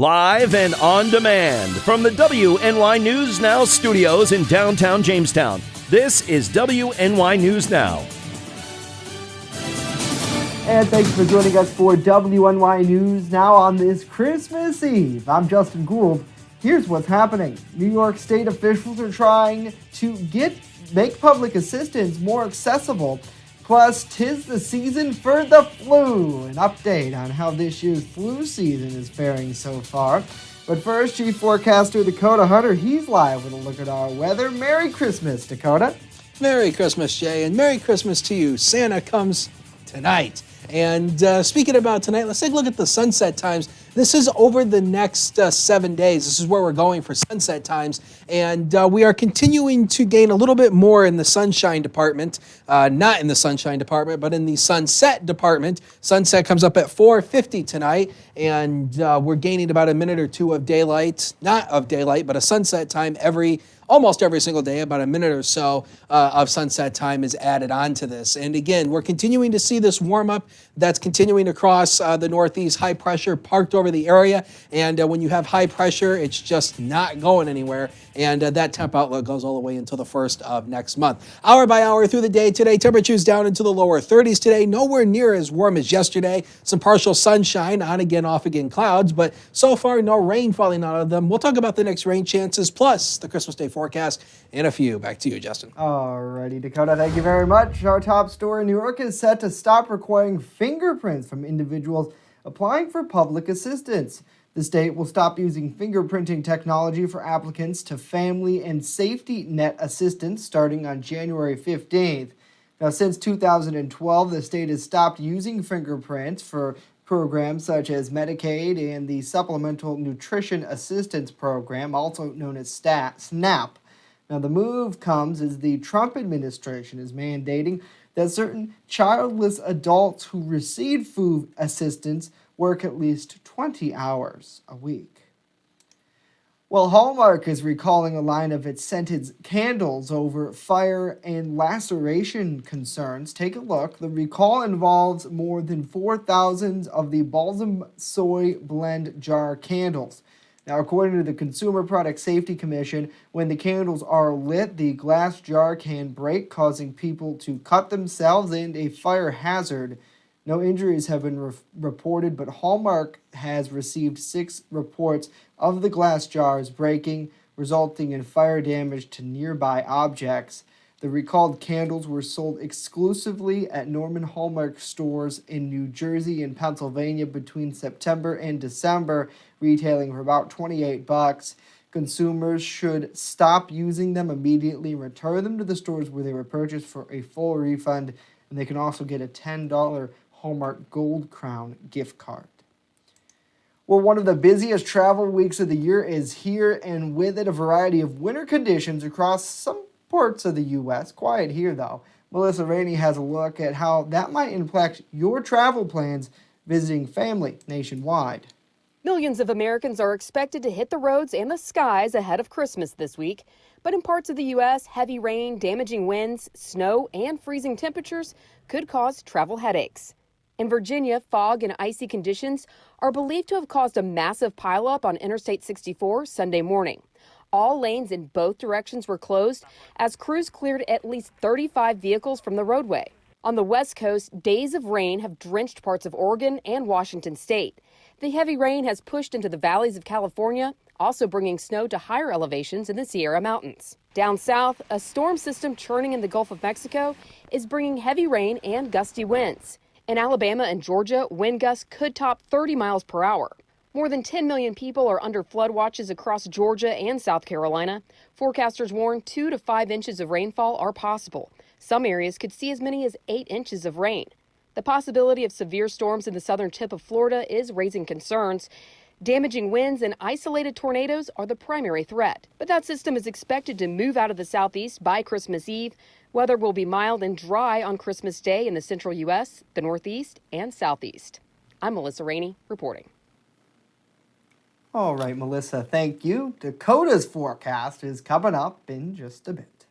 Live and on demand from the WNY News Now studios in downtown Jamestown. This is WNY News Now. And thanks for joining us for WNY News Now on this Christmas Eve. I'm Justin Gould. Here's what's happening. New York State officials are trying to make public assistance more accessible. Plus, 'tis the season for the flu. An update on how this year's flu season is faring so far. But first, Chief Forecaster Dakota Hunter, he's live with a look at our weather. Merry Christmas, Dakota. Merry Christmas, Jay, and Merry Christmas to you. Santa comes tonight. And speaking about tonight, let's take a look at the sunset times. This is over the next 7 days. This is where we're going for sunset times. And we are continuing to gain a little bit more in the sunshine department. Not in the sunshine department, but in the sunset department. Sunset comes up at 4:50 tonight. And we're gaining about a minute or two of daylight. Not of daylight, but a sunset time almost every single day. About a minute or so of sunset time is added on to this. And again, we're continuing to see this warm up that's continuing across the Northeast. High pressure parked over the area. And when you have high pressure, it's just not going anywhere. And that temp outlook goes all the way until the 1st of next month. Hour by hour through the day today, temperatures down into the lower 30s today. Nowhere near as warm as yesterday. Some partial sunshine, on again, off again clouds. But so far, no rain falling out of them. We'll talk about the next rain chances, plus the Christmas Day forecast in a few. Back to you, Justin. Alrighty, Dakota, thank you very much. Our top story, New York is set to stop requiring fingerprints from individuals applying for public assistance. The state will stop using fingerprinting technology for applicants to family and safety net assistance starting on January 15th. Now, since 2012, the state has stopped using fingerprints for programs such as Medicaid and the Supplemental Nutrition Assistance Program, also known as SNAP. Now, the move comes as the Trump administration is mandating that certain childless adults who receive food assistance work at least 20 hours a week. Well, Hallmark is recalling a line of its scented candles over fire and laceration concerns. Take a look. The recall involves more than 4,000 of the balsam soy blend jar candles. Now, according to the Consumer Product Safety Commission, when the candles are lit, the glass jar can break, causing people to cut themselves and a fire hazard. No injuries have been reported, but Hallmark has received 6 reports of the glass jars breaking, resulting in fire damage to nearby objects. The recalled candles were sold exclusively at Norman Hallmark stores in New Jersey and Pennsylvania between September and December, retailing for about $28. Consumers should stop using them immediately and return them to the stores where they were purchased for a full refund, and they can also get a $10 Hallmark Gold Crown gift card. Well, one of the busiest travel weeks of the year is here, and with it a variety of winter conditions across some parts of the U.S. Quiet here, though. Melissa Rainey has a look at how that might impact your travel plans visiting family nationwide. Millions of Americans are expected to hit the roads and the skies ahead of Christmas this week. But in parts of the U.S., heavy rain, damaging winds, snow, and freezing temperatures could cause travel headaches. In Virginia, fog and icy conditions are believed to have caused a massive pileup on Interstate 64 Sunday morning. All lanes in both directions were closed as crews cleared at least 35 vehicles from the roadway. On the West Coast, days of rain have drenched parts of Oregon and Washington state. The heavy rain has pushed into the valleys of California, also bringing snow to higher elevations in the Sierra Mountains. Down south, a storm system churning in the Gulf of Mexico is bringing heavy rain and gusty winds. In Alabama and Georgia, wind gusts could top 30 miles per hour. More than 10 million people are under flood watches across Georgia and South Carolina. Forecasters warn 2 to 5 inches of rainfall are possible. Some areas could see as many as 8 inches of rain. The possibility of severe storms in the southern tip of Florida is raising concerns. Damaging winds and isolated tornadoes are the primary threat. But that system is expected to move out of the southeast by Christmas Eve. Weather will be mild and dry on Christmas Day in the central U.S., the northeast, and southeast. I'm Melissa Rainey reporting. All right, Melissa, thank you. Dakota's forecast is coming up in just a bit.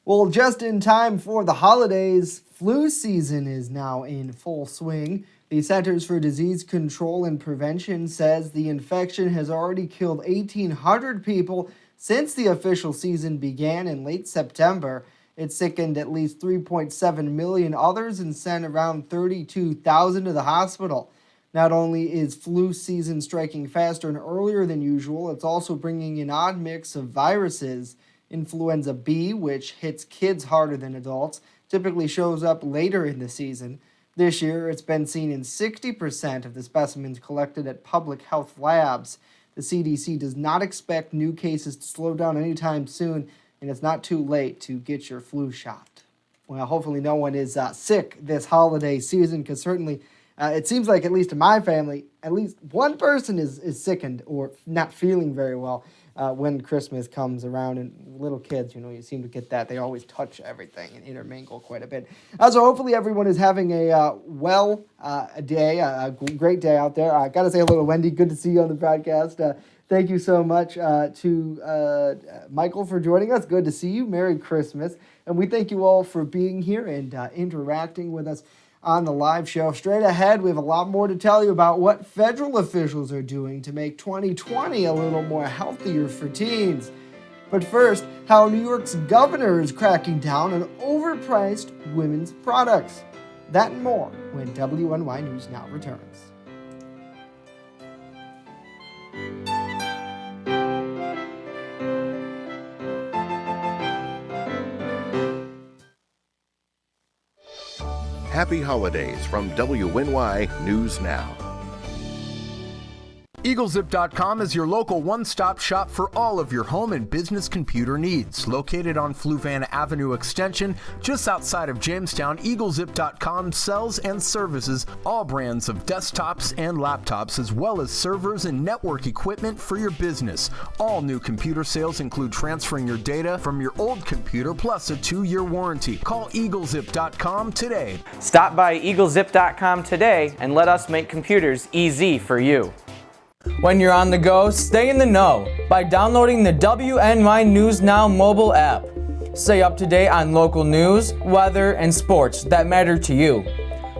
Well, just in time for the holidays, flu season is now in full swing. The Centers for Disease Control and Prevention says the infection has already killed 1,800 people since the official season began in late September. It sickened at least 3.7 million others and sent around 32,000 to the hospital. Not only is flu season striking faster and earlier than usual, it's also bringing an odd mix of viruses. Influenza B, which hits kids harder than adults, typically shows up later in the season. This year, it's been seen in 60% of the specimens collected at public health labs. The CDC does not expect new cases to slow down anytime soon, and it's not too late to get your flu shot. Well, hopefully no one is sick this holiday season, because certainly it seems like, at least in my family, at least one person is sickened or not feeling very well when Christmas comes around. And little kids, you seem to get that. They always touch everything and intermingle quite a bit. So hopefully everyone is having a day, a great day out there. I got to say hello to Wendy. Good to see you on the podcast. Thank you so much to Michael for joining us. Good to see you. Merry Christmas. And we thank you all for being here and interacting with us on the live show. Straight ahead, we have a lot more to tell you about what federal officials are doing to make 2020 a little more healthier for teens. But first, how New York's governor is cracking down on overpriced women's products. That and more when WNY News Now returns. Happy holidays from WNY News Now. EagleZip.com is your local one-stop shop for all of your home and business computer needs. Located on Fluvan Avenue Extension, just outside of Jamestown, EagleZip.com sells and services all brands of desktops and laptops, as well as servers and network equipment for your business. All new computer sales include transferring your data from your old computer, plus a 2-year warranty. Call EagleZip.com today. Stop by EagleZip.com today and let us make computers easy for you. When you're on the go, stay in the know by downloading the WNY News Now mobile app. Stay up to date on local news, weather, and sports that matter to you.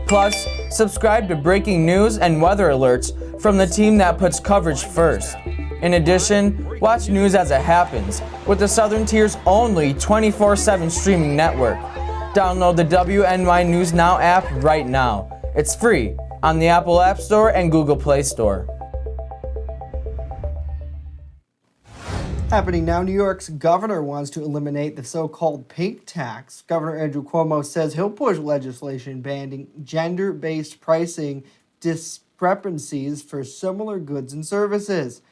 Plus, subscribe to breaking news and weather alerts from the team that puts coverage first. In addition, watch news as it happens with the Southern Tier's only 24/7 streaming network. Download the WNY News Now app right now. It's free on the Apple App Store and Google Play Store. Happening now, New York's governor wants to eliminate the so-called pink tax. Governor Andrew Cuomo says he'll push legislation banning gender-based pricing discrepancies for similar goods and services.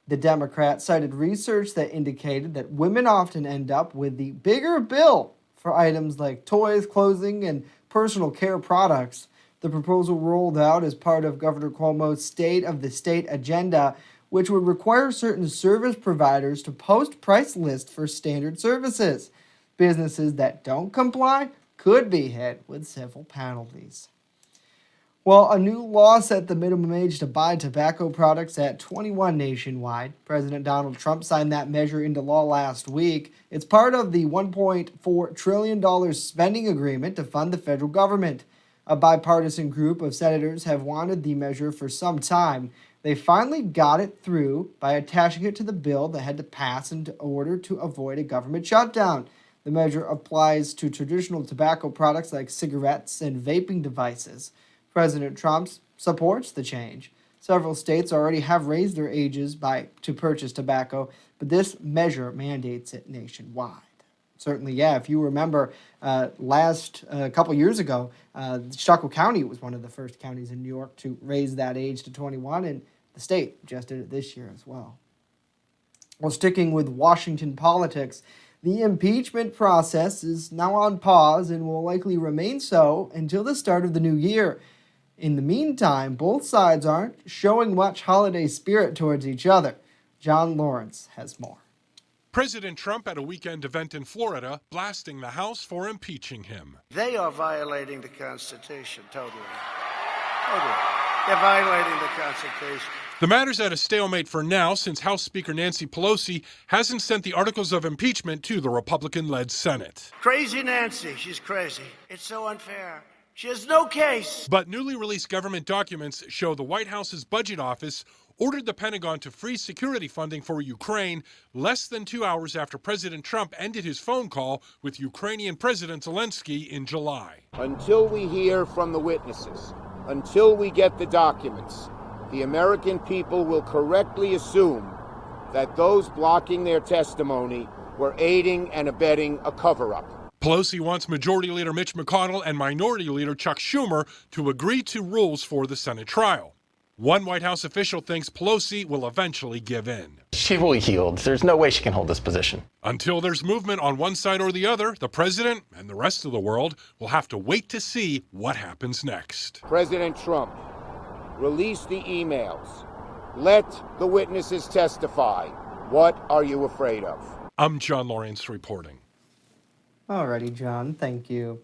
The Democrat cited research that indicated that women often end up with the bigger bill for items like toys, clothing, and personal care products. The proposal rolled out as part of Governor Cuomo's State of the State agenda, which would require certain service providers to post price lists for standard services. Businesses that don't comply could be hit with civil penalties. Well, a new law set the minimum age to buy tobacco products at 21 nationwide. President Donald Trump signed that measure into law last week. It's part of the $1.4 trillion spending agreement to fund the federal government. A bipartisan group of senators have wanted the measure for some time. They finally got it through by attaching it to the bill that had to pass in order to avoid a government shutdown. The measure applies to traditional tobacco products like cigarettes and vaping devices. President Trump supports the change. Several states already have raised their ages to purchase tobacco, but this measure mandates it nationwide. Certainly, if you remember a couple years ago, Chaco County was one of the first counties in New York to raise that age to 21, and the state just did it this year as well. Well, sticking with Washington politics, the impeachment process is now on pause and will likely remain so until the start of the new year. In the meantime, both sides aren't showing much holiday spirit towards each other. John Lawrence has more. President Trump at a weekend event in Florida, blasting the House for impeaching him. They are violating the Constitution, totally. They're violating the Constitution. The matter's at a stalemate for now since House Speaker Nancy Pelosi hasn't sent the articles of impeachment to the Republican-led Senate. Crazy Nancy, she's crazy. It's so unfair. She has no case. But newly released government documents show the White House's budget office ordered the Pentagon to freeze security funding for Ukraine less than 2 hours after President Trump ended his phone call with Ukrainian President Zelensky in July. Until we hear from the witnesses, until we get the documents, the American people will correctly assume that those blocking their testimony were aiding and abetting a cover-up. Pelosi wants Majority Leader Mitch McConnell and Minority Leader Chuck Schumer to agree to rules for the Senate trial. One White House official thinks Pelosi will eventually give in. She will yield. There's no way she can hold this position. Until there's movement on one side or the other, the president and the rest of the world will have to wait to see what happens next. President Trump, release the emails. Let the witnesses testify. What are you afraid of? I'm John Lawrence reporting. Alrighty, John, thank you.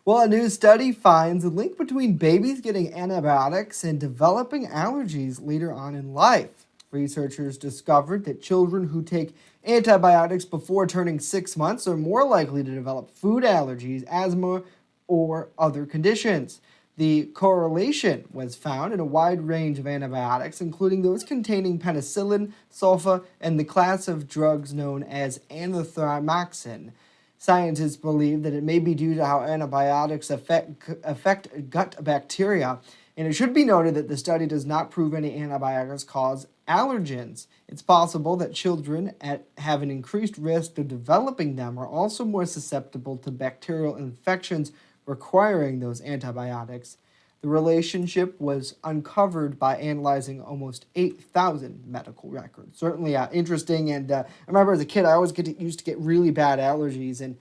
Well, a new study finds a link between babies getting antibiotics and developing allergies later on in life. Researchers discovered that children who take antibiotics before turning 6 months are more likely to develop food allergies, asthma, or other conditions. The correlation was found in a wide range of antibiotics, including those containing penicillin, sulfa, and the class of drugs known as anithromycin. Scientists believe that it may be due to how antibiotics affect gut bacteria, and it should be noted that the study does not prove any antibiotics cause allergens. It's possible that children have an increased risk of developing them are also more susceptible to bacterial infections requiring those antibiotics. The relationship was uncovered by analyzing almost 8,000 medical records. Certainly interesting, and I remember as a kid I always used to get really bad allergies, and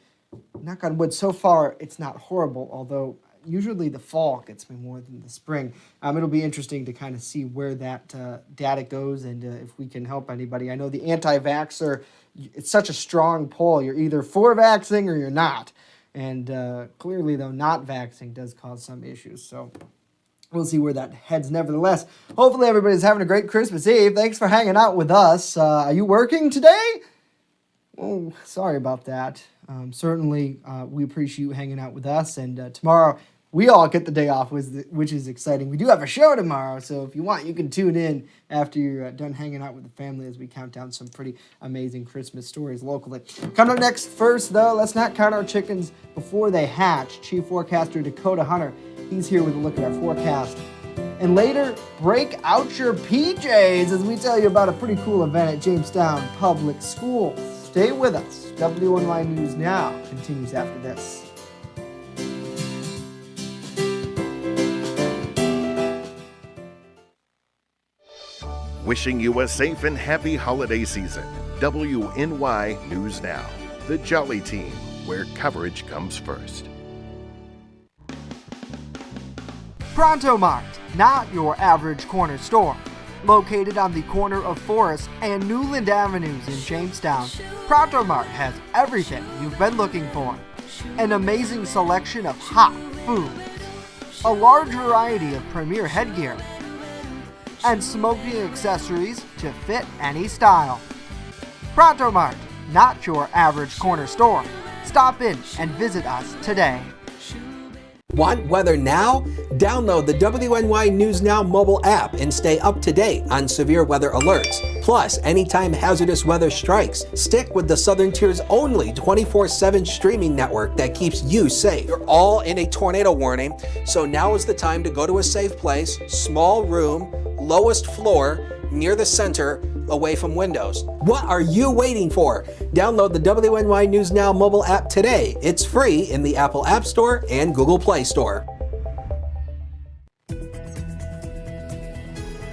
knock on wood, so far it's not horrible, although usually the fall gets me more than the spring. It'll be interesting to kind of see where that data goes and if we can help anybody. I know the anti-vaxxer, it's such a strong pull. You're either for vaxxing or you're not. And clearly, though, not vaxxing does cause some issues. So we'll see where that heads nevertheless. Hopefully, everybody's having a great Christmas Eve. Thanks for hanging out with us. Are you working today? Oh, sorry about that. Certainly, we appreciate you hanging out with us. And tomorrow, we all get the day off, which is exciting. We do have a show tomorrow, so if you want, you can tune in after you're done hanging out with the family as we count down some pretty amazing Christmas stories locally. Coming up next, first, though, let's not count our chickens before they hatch. Chief Forecaster Dakota Hunter, he's here with a look at our forecast. And later, break out your PJs as we tell you about a pretty cool event at Jamestown Public Schools. Stay with us. WNY News Now continues after this. Wishing you a safe and happy holiday season. WNY News Now, the Jolly Team, where coverage comes first. Pronto Mart, not your average corner store. Located on the corner of Forest and Newland Avenues in Jamestown, Pronto Mart has everything you've been looking for. An amazing selection of hot foods, a large variety of premier headgear, and smoking accessories to fit any style. Pronto Mart, not your average corner store. Stop in and visit us today. Want weather now? Download the WNY News Now mobile app and stay up to date on severe weather alerts. Plus, anytime hazardous weather strikes, stick with the Southern Tier's only 24/7 streaming network that keeps you safe. You're all in a tornado warning, so now is the time to go to a safe place, small room, lowest floor, near the center, away from windows. What are you waiting for? Download the WNY News Now mobile app today. It's free in the Apple App Store and Google Play Store.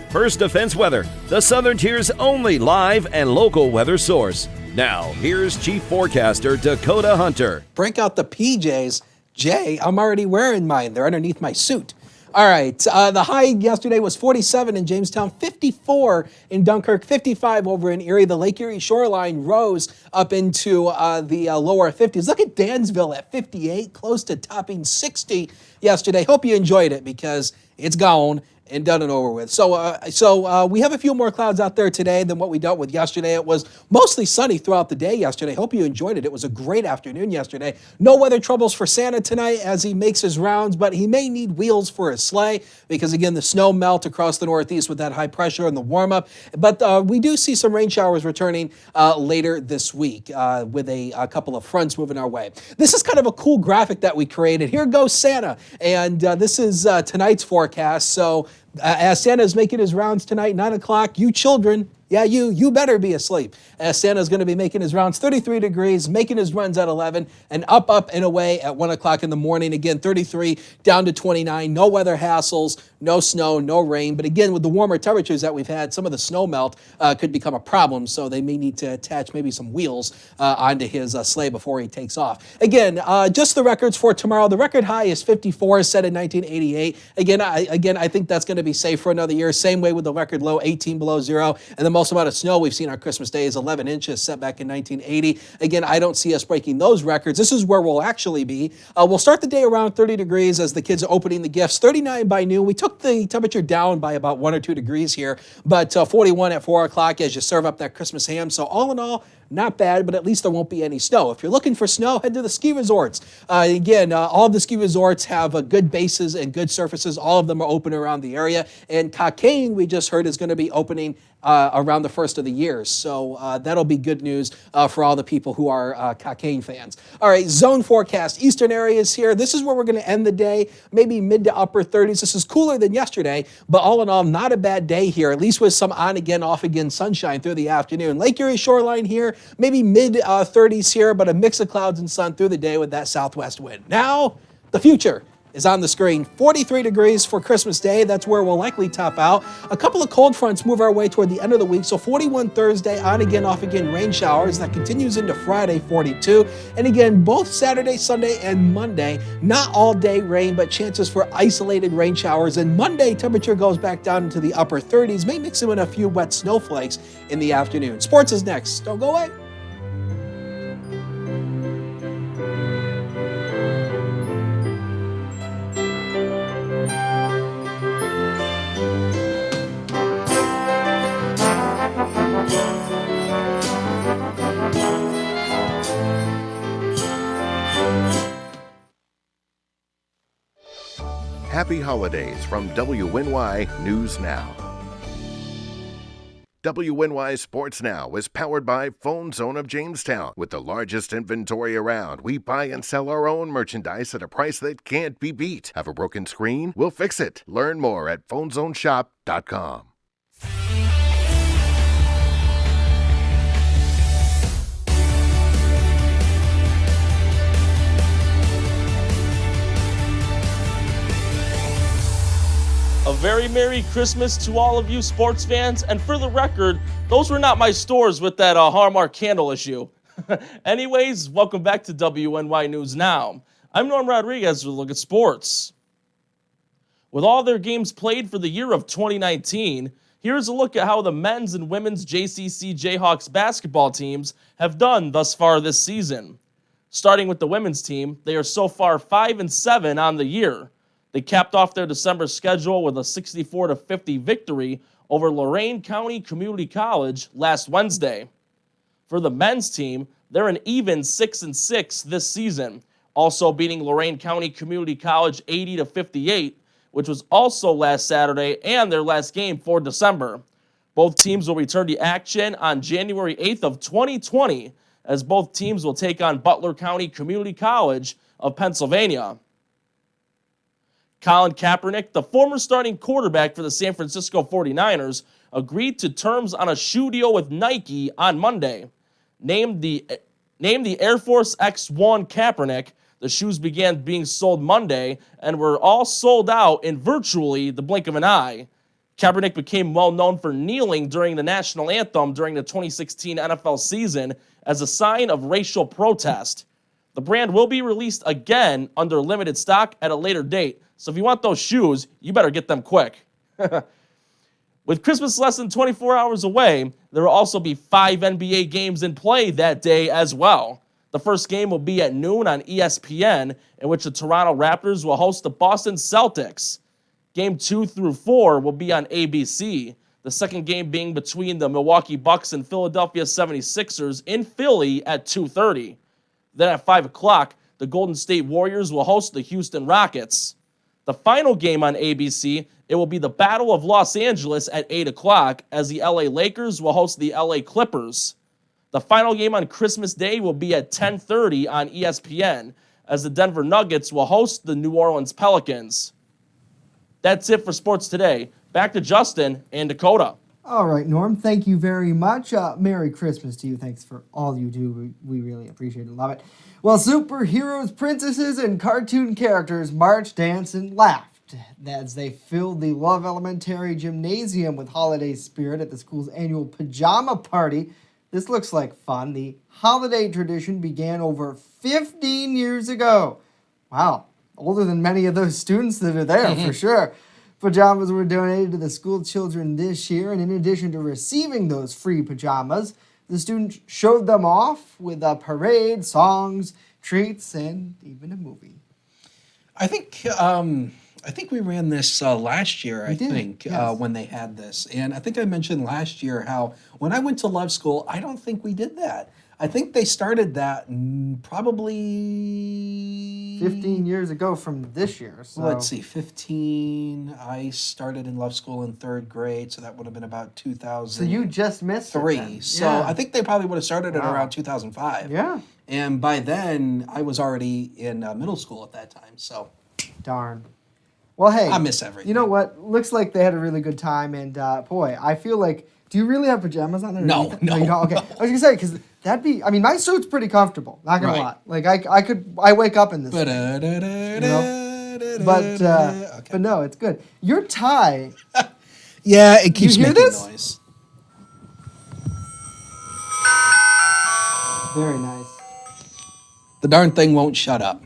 First Defense Weather, the Southern Tier's only live and local weather source. Now, here's Chief Forecaster Dakota Hunter. Break out the PJs. Jay, I'm already wearing mine. They're underneath my suit. All right, the high yesterday was 47 in Jamestown, 54 in Dunkirk, 55 over in Erie. The Lake Erie shoreline rose up into the lower 50s. Look at Dansville at 58, close to topping 60 yesterday. Hope you enjoyed it because It's gone and done and over with. So we have a few more clouds out there today than what we dealt with yesterday. It was mostly sunny throughout the day yesterday. Hope you enjoyed it. It was a great afternoon yesterday. No weather troubles for Santa tonight as he makes his rounds, but he may need wheels for his sleigh because, again, the snow melt across the Northeast with that high pressure and the warm up. But we do see some rain showers returning later this week with a couple of fronts moving our way. This is kind of a cool graphic that we created. Here goes Santa. And this is tonight's forecast. So as Santa is making his rounds tonight, 9 o'clock, you children, yeah, you better be asleep. As Santa's going to be making his rounds, 33 degrees, making his runs at 11, and up, and away at 1 o'clock in the morning. Again, 33 down to 29. No weather hassles, no snow, no rain. But again, with the warmer temperatures that we've had, some of the snow melt could become a problem. So they may need to attach maybe some wheels onto his sleigh before he takes off. Again, just the records for tomorrow. The record high is 54, set in 1988. Again, I think that's going to be safe for another year. Same way with the record low, 18 below zero. And the most amount of snow we've seen on Christmas Day is 11 inches, set back in 1980. Again, I don't see us breaking those records. This is where we'll actually be. We'll start the day around 30 degrees as the kids are opening the gifts. 39 by noon. We took the temperature down by about 1 or 2 degrees here, but 41 at 4 o'clock as you serve up that Christmas ham. So all in all, not bad, but at least there won't be any snow. If you're looking for snow, head to the ski resorts. All of the ski resorts have good bases and good surfaces. All of them are open around the area. And Cockaigne, we just heard, is going to be opening around the first of the year. So that'll be good news for all the people who are Cockaigne fans. All right, zone forecast. Eastern areas here. This is where we're going to end the day, maybe mid to upper 30s. This is cooler than yesterday, but all in all, not a bad day here, at least with some on-again, off-again sunshine through the afternoon. Lake Erie shoreline here, maybe mid 30s here, but a mix of clouds and sun through the day with that southwest wind. Now, the future is on the screen. 43 degrees for Christmas Day. That's where we'll likely top out. A couple of cold fronts move our way toward the end of the week. So 41 Thursday, on again, off again rain showers. That continues into Friday, 42. And again, both Saturday, Sunday, and Monday, not all day rain, but chances for isolated rain showers. And Monday, temperature goes back down into the upper 30s. May mix in with a few wet snowflakes in the afternoon. Sports is next. Don't go away. Happy holidays from WNY News Now. WNY Sports Now is powered by Phone Zone of Jamestown. With the largest inventory around, we buy and sell our own merchandise at a price that can't be beat. Have a broken screen? We'll fix it. Learn more at phonezoneshop.com. A very Merry Christmas to all of you sports fans, and for the record, those were not my stores with that Hallmark candle issue. Anyways, welcome back to WNY News Now. I'm Norm Rodriguez with a look at sports. With all their games played for the year of 2019, here's a look at how the men's and women's JCC Jayhawks basketball teams have done thus far this season. Starting with the women's team, they are so far 5-7 on the year. They capped off their December schedule with a 64-50 victory over Lorain County Community College last Wednesday. For the men's team, they're an even 6-6 this season, also beating Lorain County Community College 80-58, which was also last Saturday and their last game for December. Both teams will return to action on January 8th of 2020, as both teams will take on Butler County Community College of Pennsylvania. Colin Kaepernick, the former starting quarterback for the San Francisco 49ers, agreed to terms on a shoe deal with Nike on Monday. Named the Air Force X1 Kaepernick, the shoes began being sold Monday and were all sold out in virtually the blink of an eye. Kaepernick became well known for kneeling during the national anthem during the 2016 NFL season as a sign of racial protest. The brand will be released again under limited stock at a later date, so if you want those shoes, you better get them quick. With Christmas less than 24 hours away, there will also be 5 NBA games in play that day as well. The first game will be at noon on ESPN, in which the Toronto Raptors will host the Boston Celtics. Game 2 through 4 will be on ABC. The second game being between the Milwaukee Bucks and Philadelphia 76ers in Philly at 2:30. Then at 5 o'clock, the Golden State Warriors will host the Houston Rockets. The final game on ABC, it will be the Battle of Los Angeles at 8 o'clock as the LA Lakers will host the LA Clippers. The final game on Christmas Day will be at 10:30 on ESPN as the Denver Nuggets will host the New Orleans Pelicans. That's it for sports today. Back to Justin and Dakota. All right, Norm, thank you very much. Merry Christmas to you. Thanks for all you do. We really appreciate it and love it. Well, superheroes, princesses, and cartoon characters marched, danced, and laughed as they filled the Love Elementary Gymnasium with holiday spirit at the school's annual pajama party. This looks like fun. The holiday tradition began over 15 years ago. Wow, older than many of those students that are there, for sure. Pajamas were donated to the school children this year, and in addition to receiving those free pajamas, the students showed them off with a parade, songs, treats, and even a movie. I think we ran this last year, when they had this. And I think I mentioned last year how when I went to Love School, I don't think we did that. I think they started that probably 15 years ago from this year. So. Let's see, 15. I started in Love School in 3rd grade, so that would have been about 2000. So you just missed it then. So I think they probably would have started it around 2005. Yeah. And by then, I was already in middle school at that time. So darn. Well, hey. I miss everything. You know what? Looks like they had a really good time, and boy, I feel like. Do you really have pajamas on underneath? No. You don't? Okay. I was gonna say because that'd be. I mean, my suit's pretty comfortable. Not gonna lie. Like I wake up in this. But no, it's good. Your tie. Yeah, it keeps you hear making this? noise. Very nice. The darn thing won't shut up.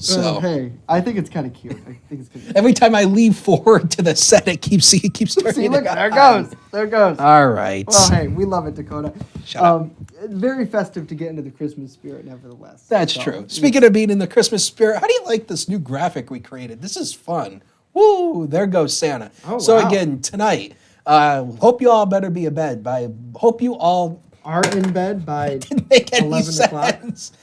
So hey, I think it's kind of cute. I think it's good. Every time I leave forward to the set, it keeps turning. See, look, there it goes. There it goes. All right. Well, hey, we love it, Dakota. Shut up. Very festive to get into the Christmas spirit, nevertheless. That's true. Speaking of being in the Christmas spirit, how do you like this new graphic we created? This is fun. Woo! There goes Santa. Oh, so wow. Again, tonight, hope you all better be in bed by. Hope you all are in bed by make 11 o'clock.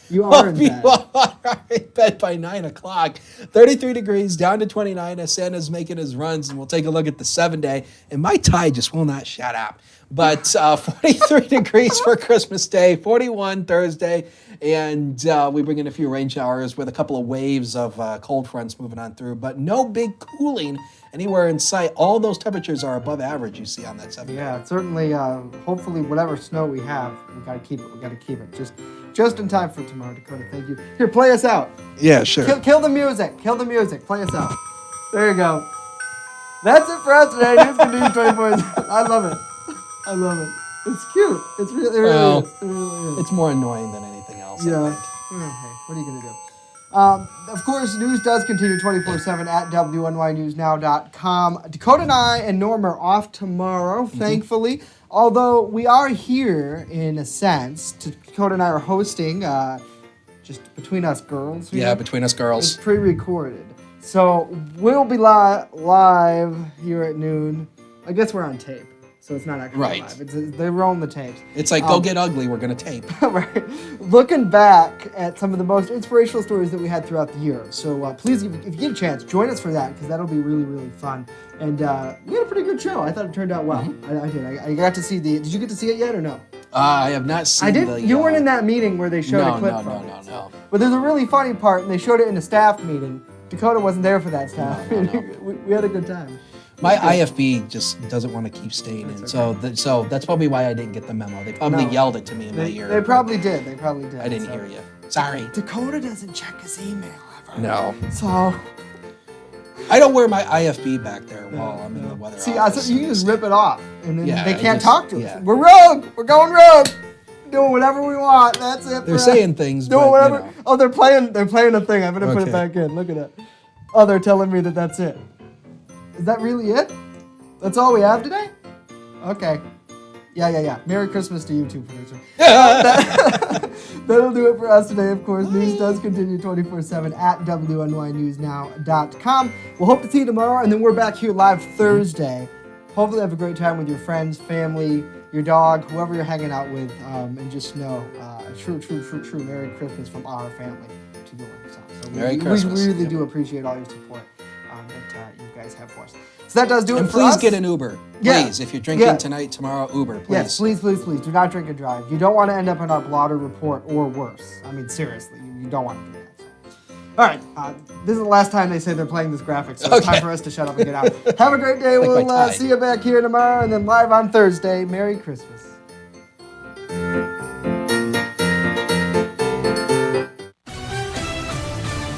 You are in bed. You are in bed by 9 o'clock. 33 degrees, down to 29 as Santa's making his runs, and we'll take a look at the 7-day. And my tie just will not shut up. But 43 degrees for Christmas Day, 41 Thursday, and we bring in a few rain showers with a couple of waves of cold fronts moving on through, but no big cooling anywhere in sight. All those temperatures are above average you see on that 7-day. Yeah, certainly, hopefully whatever snow we have, we got to keep it. We got to keep it. Just in time for tomorrow, Dakota. Thank you. Here, play us out. Yeah, sure. Kill the music. Kill the music. Play us out. There you go. That's it for us today. News Continues 24/7. I love it. I love it. It's cute. It really is. It really is. It's more annoying than anything else. Yeah. I think. Okay. What are you going to do? Of course, news does continue 24/7 at WNYNewsNow.com. Dakota and I and Norm are off tomorrow, thankfully. Although we are here in a sense. Dakota and I are hosting just Between Us Girls. Yeah, Between Us Girls. It's pre-recorded. So we'll be live here at noon. I guess we're on tape. So it's not actually live. They're rolling the tapes. It's like, go get ugly, we're going to tape. Right. Looking back at some of the most inspirational stories that we had throughout the year. So please, if you get a chance, join us for that, because that'll be really, really fun. And we had a pretty good show. I thought it turned out well. I did. I got to see did you get to see it yet or no? I have not seen You weren't in that meeting where they showed a clip from it. No. But there's a really funny part, and they showed it in a staff meeting. Dakota wasn't there for that staff. We had a good time. My IFB just doesn't want to keep staying in, so that's probably why I didn't get the memo. They probably yelled it to me in my ear. They probably did. I didn't hear you. Sorry. Dakota doesn't check his email ever. No. So I don't wear my IFB back there while I'm in the weather office. So you can just rip it off, and then they can't talk to us. Yeah. We're rogue. We're going rogue. Doing whatever we want. That's it. They're saying things, doing but, whatever. You know. Oh, they're playing a thing. I'm gonna put it back in. Look at it. Oh, they're telling me that's it. Is that really it? That's all we have today? Okay. Yeah. Merry Christmas to you too, producer. That'll do it for us today, of course. News does continue 24/7 at WNYNewsNow.com. We'll hope to see you tomorrow, and then we're back here live Thursday. Hopefully have a great time with your friends, family, your dog, whoever you're hanging out with, and just know a true Merry Christmas from our family to yours. So Merry Christmas. We really do appreciate all your support that you guys have for us. So that does do it and for us. please get an Uber. Please, if you're drinking tonight, tomorrow, Uber, please. Yes, please. Do not drink and drive. You don't want to end up in our blotter report or worse. I mean, seriously, you don't want to do that. So. All right, this is the last time they say they're playing this graphic, so it's time for us to shut up and get out. Have a great day. We'll see you back here tomorrow and then live on Thursday. Merry Christmas.